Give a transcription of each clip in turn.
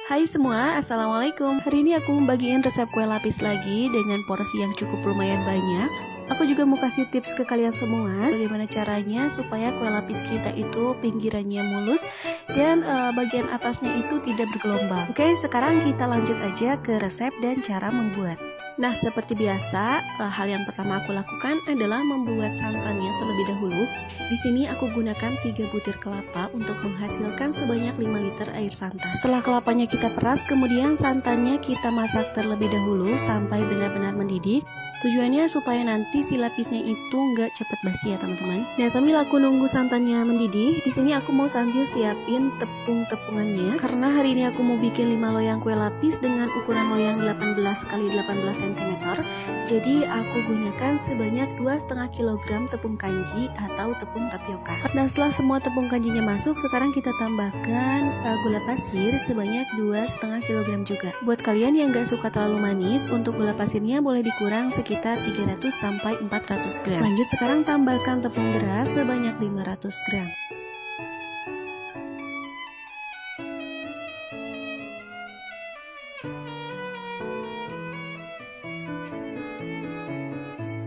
Hai semua, Assalamualaikum. Hari ini aku membagiin resep kue lapis lagi dengan porsi yang cukup lumayan banyak. Aku juga mau kasih tips ke kalian semua bagaimana caranya supaya kue lapis kita itu pinggirannya mulus dan bagian atasnya itu tidak bergelombang. Oke, sekarang kita lanjut aja ke resep dan cara membuat. Nah, seperti biasa, hal yang pertama aku lakukan adalah membuat santannya terlebih dahulu. Di sini aku gunakan 3 butir kelapa untuk menghasilkan sebanyak 5 liter air santan. Setelah kelapanya kita peras, kemudian santannya kita masak terlebih dahulu sampai benar-benar mendidih. Tujuannya supaya nanti si lapisnya itu nggak cepat basi ya teman-teman. Nah, sambil aku nunggu santannya mendidih, di sini aku mau sambil siapin tepung-tepungannya. Karena hari ini aku mau bikin 5 loyang kue lapis dengan ukuran loyang 18 x 18 cm. Jadi aku gunakan sebanyak 2,5 kg tepung kanji atau tepung tapioka. Nah, setelah semua tepung kanjinya masuk, sekarang kita tambahkan gula pasir sebanyak 2,5 kg juga. Buat kalian yang gak suka terlalu manis, untuk gula pasirnya boleh dikurang sekitar 300 sampai 400 gram. Lanjut, sekarang tambahkan tepung beras sebanyak 500 gram.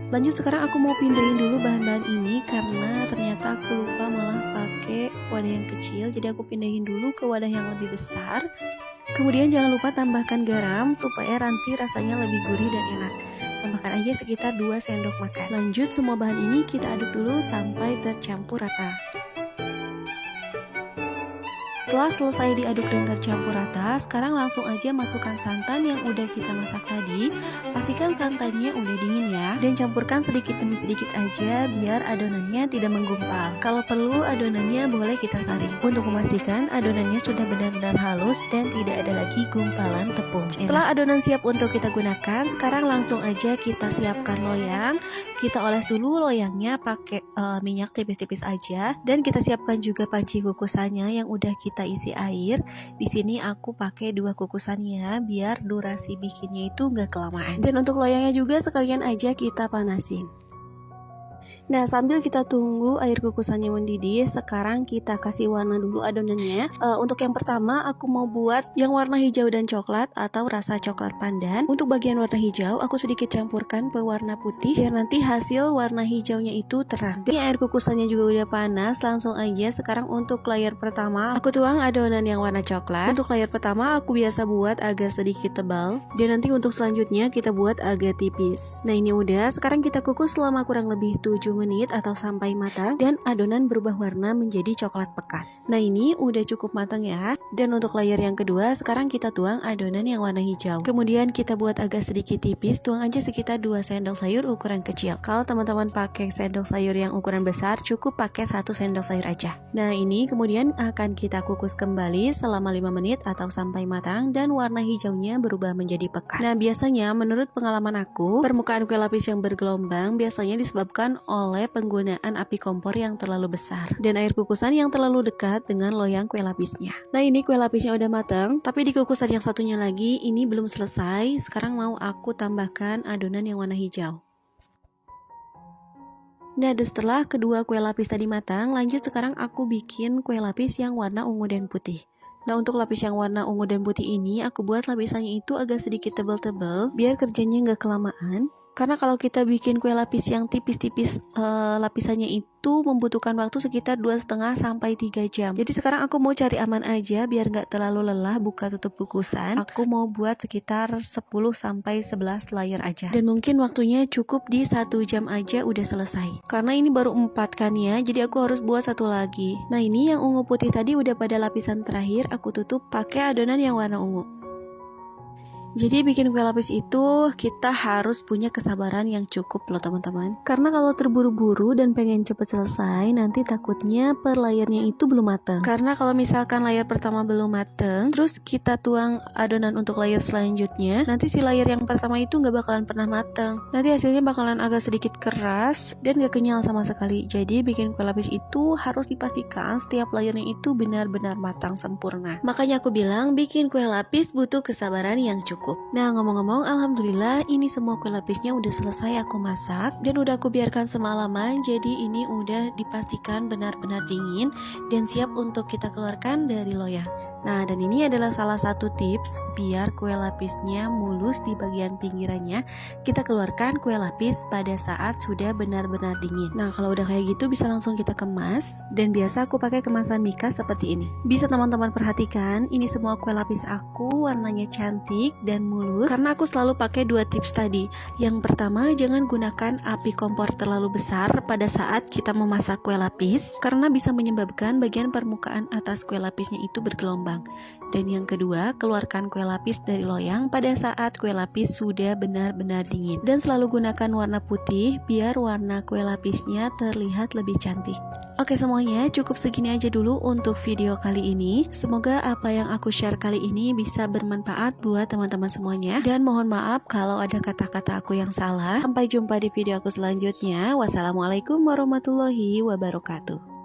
Lanjut, sekarang aku mau pindahin dulu bahan-bahan ini karena ternyata aku lupa malah pakai wadah yang kecil. Jadi aku pindahin dulu ke wadah yang lebih besar. Kemudian jangan lupa tambahkan garam supaya nanti rasanya lebih gurih dan enak. Tambahkan aja sekitar 2 sendok makan. Lanjut, semua bahan ini kita aduk dulu sampai tercampur rata. Setelah selesai diaduk dan tercampur rata, sekarang langsung aja masukkan santan yang udah kita masak tadi. Pastikan santannya udah dingin ya, dan campurkan sedikit demi sedikit aja biar adonannya tidak menggumpal. Kalau perlu adonannya boleh kita saring untuk memastikan adonannya sudah benar-benar halus dan tidak ada lagi gumpalan tepung. Setelah adonan siap untuk kita gunakan, sekarang langsung aja kita siapkan loyang. Kita oles dulu loyangnya pakai minyak tipis-tipis aja, dan kita siapkan juga panci kukusannya yang udah kita isi air. Di sini aku pakai 2 kukusannya biar durasi bikinnya itu nggak kelamaan. Dan untuk loyangnya juga sekalian aja kita panasin. Nah, sambil kita tunggu air kukusannya mendidih, sekarang kita kasih warna dulu adonannya. Untuk yang pertama, aku mau buat yang warna hijau dan coklat atau rasa coklat pandan. Untuk bagian warna hijau, aku sedikit campurkan pewarna putih biar nanti hasil warna hijaunya itu terang. Ini air kukusannya juga udah panas, langsung aja sekarang untuk layer pertama, aku tuang adonan yang warna coklat. Untuk layer pertama, aku biasa buat agak sedikit tebal, dan nanti untuk selanjutnya kita buat agak tipis. Nah, ini udah, sekarang kita kukus selama kurang lebih 7 menit atau sampai matang dan adonan berubah warna menjadi coklat pekat. Nah, ini udah cukup matang ya. Dan untuk layer yang kedua, sekarang kita tuang adonan yang warna hijau. Kemudian kita buat agak sedikit tipis, tuang aja sekitar 2 sendok sayur ukuran kecil. Kalau teman-teman pakai sendok sayur yang ukuran besar, cukup pakai 1 sendok sayur aja. Nah, ini kemudian akan kita kukus kembali selama 5 menit atau sampai matang dan warna hijaunya berubah menjadi pekat. Nah, biasanya menurut pengalaman aku, permukaan kue lapis yang bergelombang biasanya disebabkan oleh penggunaan api kompor yang terlalu besar dan air kukusan yang terlalu dekat dengan loyang kue lapisnya. Nah, ini kue lapisnya udah matang, tapi di kukusan yang satunya lagi ini belum selesai. Sekarang mau aku tambahkan adonan yang warna hijau. Nah, setelah kedua kue lapis tadi matang, lanjut sekarang aku bikin kue lapis yang warna ungu dan putih. Nah, untuk lapis yang warna ungu dan putih ini aku buat lapisannya itu agak sedikit tebal-tebal biar kerjanya nggak kelamaan. Karena kalau kita bikin kue lapis yang tipis-tipis, lapisannya itu membutuhkan waktu sekitar 2,5 sampai 3 jam. Jadi sekarang aku mau cari aman aja biar nggak terlalu lelah buka tutup kukusan. Aku mau buat sekitar 10 sampai 11 layer aja. Dan mungkin waktunya cukup di 1 jam aja udah selesai. Karena ini baru 4 kan ya, jadi aku harus buat 1 lagi. Nah, ini yang ungu putih tadi udah pada lapisan terakhir, aku tutup pakai adonan yang warna ungu. Jadi bikin kue lapis itu kita harus punya kesabaran yang cukup loh teman-teman. Karena kalau terburu-buru dan pengen cepet selesai, nanti takutnya per layernya itu belum mateng. Karena kalau misalkan layer pertama belum mateng, terus kita tuang adonan untuk layer selanjutnya, nanti si layer yang pertama itu nggak bakalan pernah mateng. Nanti hasilnya bakalan agak sedikit keras dan gak kenyal sama sekali. Jadi bikin kue lapis itu harus dipastikan setiap layernya itu benar-benar matang sempurna. Makanya aku bilang bikin kue lapis butuh kesabaran yang cukup. Nah, ngomong-ngomong, alhamdulillah ini semua kue lapisnya udah selesai aku masak dan udah aku biarkan semalaman. Jadi ini udah dipastikan benar-benar dingin dan siap untuk kita keluarkan dari loyang. Nah, dan ini adalah salah satu tips biar kue lapisnya mulus di bagian pinggirannya. Kita keluarkan kue lapis pada saat sudah benar-benar dingin. Nah, kalau udah kayak gitu bisa langsung kita kemas. Dan biasa aku pakai kemasan Mika seperti ini. Bisa teman-teman perhatikan, ini semua kue lapis aku warnanya cantik dan mulus karena aku selalu pakai dua tips tadi. Yang pertama, jangan gunakan api kompor terlalu besar pada saat kita memasak kue lapis karena bisa menyebabkan bagian permukaan atas kue lapisnya itu bergelombang. Dan yang kedua, keluarkan kue lapis dari loyang pada saat kue lapis sudah benar-benar dingin. Dan selalu gunakan warna putih biar warna kue lapisnya terlihat lebih cantik. Oke semuanya, cukup segini aja dulu untuk video kali ini. Semoga apa yang aku share kali ini bisa bermanfaat buat teman-teman semuanya. Dan mohon maaf kalau ada kata-kata aku yang salah. Sampai jumpa di video aku selanjutnya. Wassalamualaikum warahmatullahi wabarakatuh.